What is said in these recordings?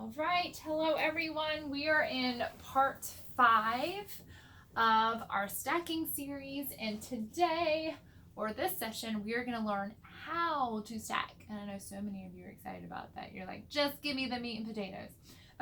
All right, hello everyone. We are in part 5 of our stacking series, and today, or this session, we are going to learn how to stack. And I know so many of you are excited about that. You're like, just give me the meat and potatoes.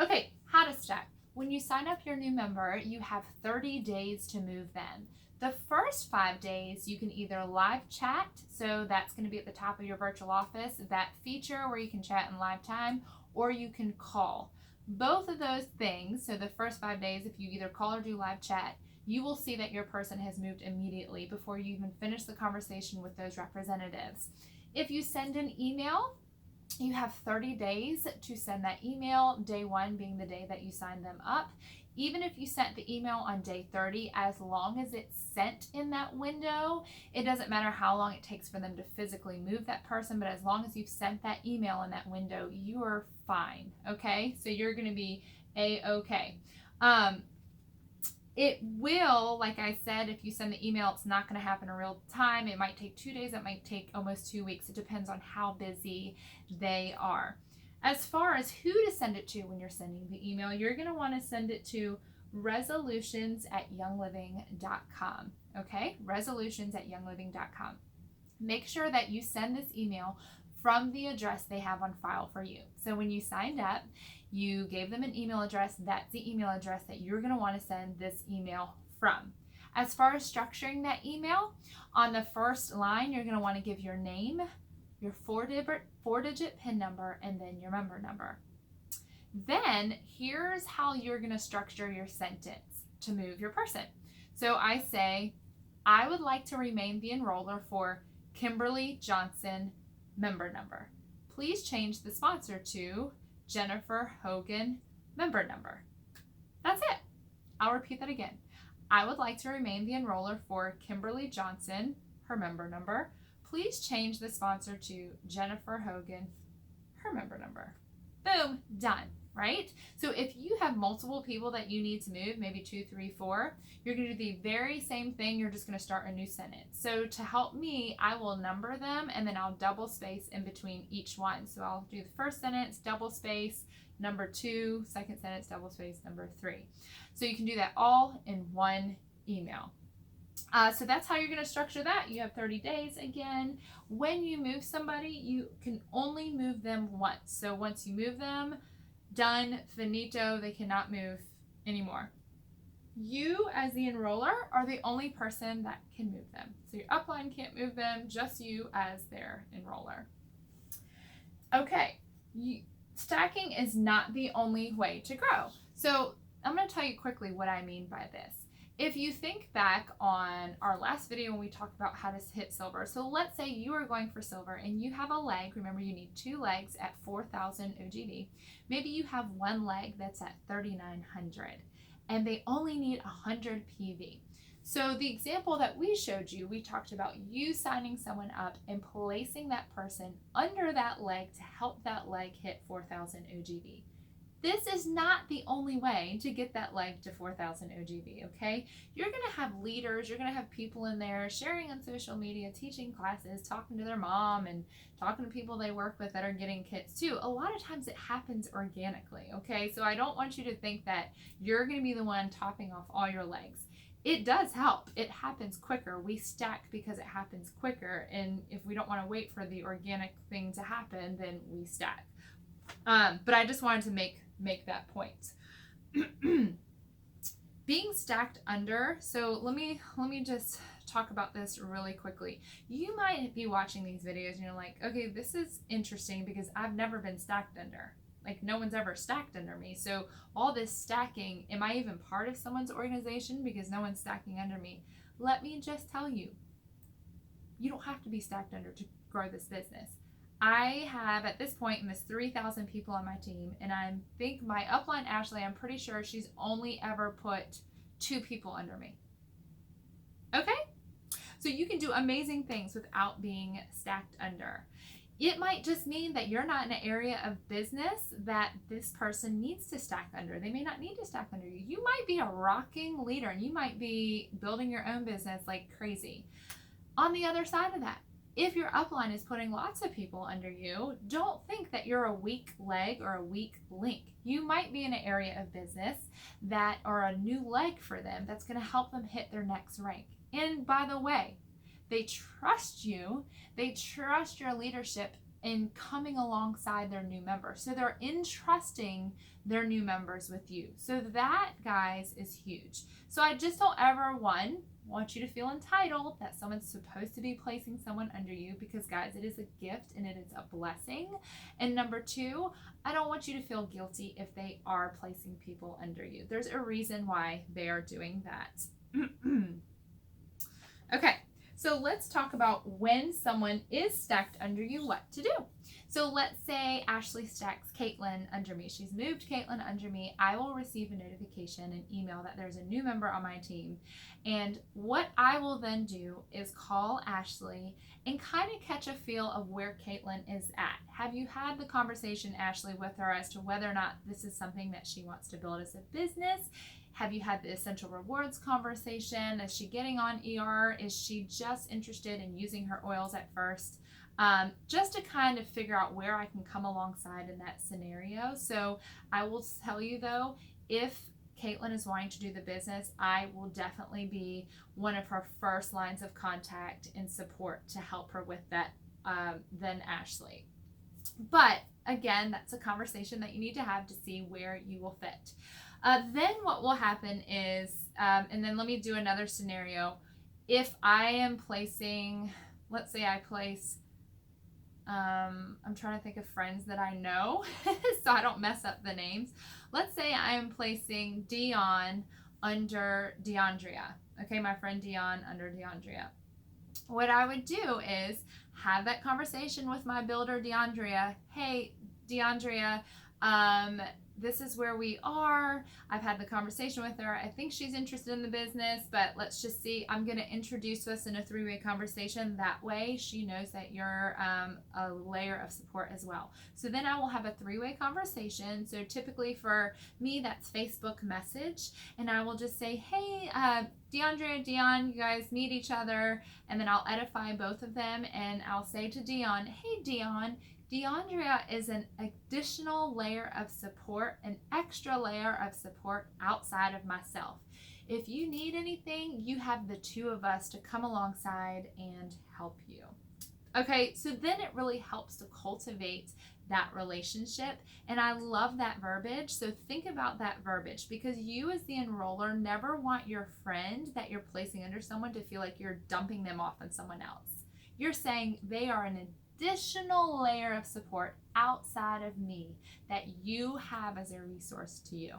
Okay, how to stack. When you sign up your new member, you have 30 days to move them. The first 5 days, you can either live chat, so that's going to be at the top of your virtual office, that feature where you can chat in live time, or you can call. Both of those things, so the first 5 days, if you either call or do live chat, you will see that your person has moved immediately before you even finish the conversation with those representatives. If you send an email, you have 30 days to send that email, day 1 being the day that you sign them up. Even if you sent the email on day 30, as long as it's sent in that window, it doesn't matter how long it takes for them to physically move that person, but as long as you've sent that email in that window, you are fine, okay? So you're going to be A-okay. It will, like I said, if you send the email, it's not going to happen in real time. It might take 2 days. It might take almost 2 weeks. It depends on how busy they are. As far as who to send it to when you're sending the email, you're going to want to send it to resolutions@youngliving.com. Okay? Resolutions@youngliving.com. Make sure that you send this email from the address they have on file for you. So when you signed up, you gave them an email address. That's the email address that you're going to want to send this email from. As far as structuring that email, on the first line, you're going to want to give your name, your four-digit PIN number, and then your member number. Then here's how you're going to structure your sentence to move your person. So I say, I would like to remain the enroller for Kimberly Johnson, member number. Please change the sponsor to Jennifer Hogan, member number. That's it. I'll repeat that again. I would like to remain the enroller for Kimberly Johnson, her member number. Please change the sponsor to Jennifer Hogan, her member number. Boom, done, right? So if you have multiple people that you need to move, maybe 2, 3, 4, you're going to do the very same thing. You're just going to start a new sentence. So to help me, I will number them and then I'll double space in between each one. So I'll do the first sentence, double space, number 2, second sentence, double space, number 3. So you can do that all in one email. So that's how you're going to structure that. You have 30 days. Again, when you move somebody, you can only move them once. So once you move them, done, finito, they cannot move anymore. You, as the enroller, are the only person that can move them. So your upline can't move them, just you as their enroller. Okay, stacking is not the only way to grow. So I'm going to tell you quickly what I mean by this. If you think back on our last video when we talked about how to hit silver, so let's say you are going for silver and you have a leg, remember you need 2 legs at 4,000 OGV. Maybe you have one leg that's at 3,900 and they only need 100 PV. So the example that we showed you, we talked about you signing someone up and placing that person under that leg to help that leg hit 4,000 OGV. This is not the only way to get that leg to 4,000 OGV, okay? You're going to have leaders, you're going to have people in there sharing on social media, teaching classes, talking to their mom, and talking to people they work with that are getting kits too. A lot of times it happens organically, okay? So I don't want you to think that you're going to be the one topping off all your legs. It does help. It happens quicker. We stack because it happens quicker, and if we don't want to wait for the organic thing to happen, then we stack. But I just wanted to make that point. Being stacked under, so let me just talk about this really quickly. You might be watching these videos and you're like, okay, this is interesting because I've never been stacked under. Like, no one's ever stacked under me. So all this stacking, am I even part of someone's organization because no one's stacking under me? Let me just tell you, you don't have to be stacked under to grow this business. I have, at this point, almost 3,000 people on my team, and I think my upline, Ashley, I'm pretty sure she's only ever put 2 people under me. Okay? So you can do amazing things without being stacked under. It might just mean that you're not in an area of business that this person needs to stack under. They may not need to stack under you. You might be a rocking leader, and you might be building your own business like crazy. On the other side of that, if your upline is putting lots of people under you, don't think that you're a weak leg or a weak link. You might be in an area of business that, or a new leg for them, that's going to help them hit their next rank. And by the way, they trust you, they trust your leadership in coming alongside their new members. So they're entrusting their new members with you. So that, guys, is huge. So I just don't ever, want you to feel entitled that someone's supposed to be placing someone under you, because, guys, it is a gift and it is a blessing. And number two, I don't want you to feel guilty if they are placing people under you. There's a reason why they are doing that. Okay, so let's talk about when someone is stacked under you, what to do. So let's say Ashley stacks Caitlin under me. She's moved Caitlin under me. I will receive a notification, an email, that there's a new member on my team. And what I will then do is call Ashley and kind of catch a feel of where Caitlin is at. Have you had the conversation, Ashley, with her as to whether or not this is something that she wants to build as a business? Have you had the essential rewards conversation? Is she getting on ER? Is she just interested in using her oils at first? Just to kind of figure out where I can come alongside in that scenario. So I will tell you, though, if Caitlin is wanting to do the business, I will definitely be one of her first lines of contact and support to help her with that, than Ashley. But again, that's a conversation that you need to have to see where you will fit. Then what will happen is, and then let me do another scenario. If I am placing, let's say I place, I'm trying to think of friends that I know so I don't mess up the names. Let's say I am placing Dion under DeAndrea. Okay, my friend Dion under DeAndrea. What I would do is have that conversation with my builder, DeAndrea. Hey, DeAndrea, this is where we are. I've had the conversation with her. I think she's interested in the business, but let's just see. I'm going to introduce us in a three-way conversation. That way she knows that you're a layer of support as well. So then I will have a three-way conversation. So typically for me, that's Facebook message. And I will just say, hey, DeAndrea, Dion, you guys meet each other. And then I'll edify both of them. And I'll say to Dion, hey, Dion, DeAndrea is an additional layer of support, an extra layer of support outside of myself. If you need anything, you have the two of us to come alongside and help you. Okay, so then it really helps to cultivate that relationship. And I love that verbiage. So think about that verbiage, because you as the enroller never want your friend that you're placing under someone to feel like you're dumping them off on someone else. You're saying they are an additional layer of support outside of me that you have as a resource to you.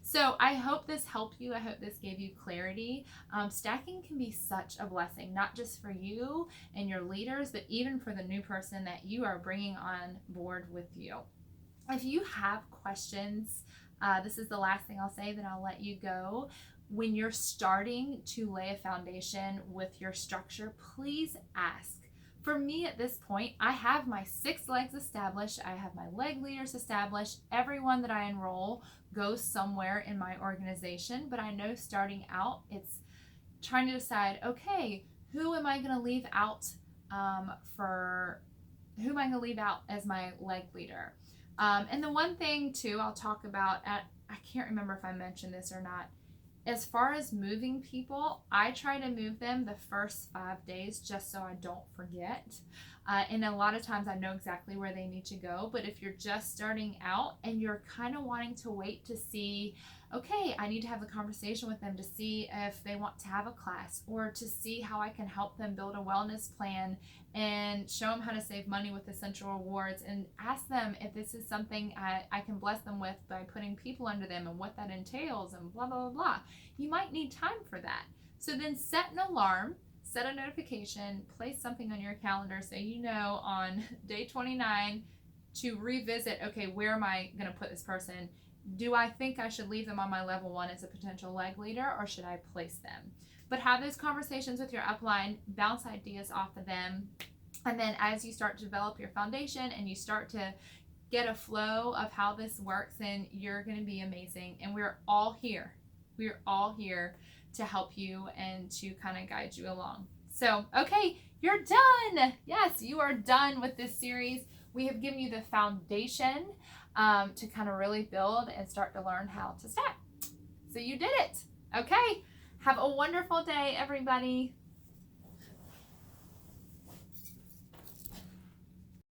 So I hope this helped you. I hope this gave you clarity. Stacking can be such a blessing, not just for you and your leaders, but even for the new person that you are bringing on board with you. If you have questions, this is the last thing I'll say, then I'll let you go. When you're starting to lay a foundation with your structure, please ask. For me at this point, I have my 6 legs established. I have my leg leaders established. Everyone that I enroll goes somewhere in my organization. But I know starting out, it's trying to decide, okay, who am I going to leave out as my leg leader? And the one thing too, I'll talk about I can't remember if I mentioned this or not. As far as moving people, I try to move them the first 5 days just so I don't forget. And a lot of times I know exactly where they need to go. But if you're just starting out and you're kind of wanting to wait to see, okay, I need to have a conversation with them to see if they want to have a class, or to see how I can help them build a wellness plan and show them how to save money with essential rewards, and ask them if this is something I can bless them with by putting people under them and what that entails and blah, blah, blah, blah. You might need time for that. So then set an alarm, set a notification, place something on your calendar so you know on day 29 to revisit, okay, where am I going to put this person? Do I think I should leave them on my level 1 as a potential leg leader, or should I place them? But have those conversations with your upline, bounce ideas off of them. And then as you start to develop your foundation and you start to get a flow of how this works, then you're going to be amazing. And we're all here. We're all here to help you and to kind of guide you along. So, okay, you're done. Yes, you are done with this series. We have given you the foundation to kind of really build and start to learn how to stack. So you did it. Okay. Have a wonderful day, everybody.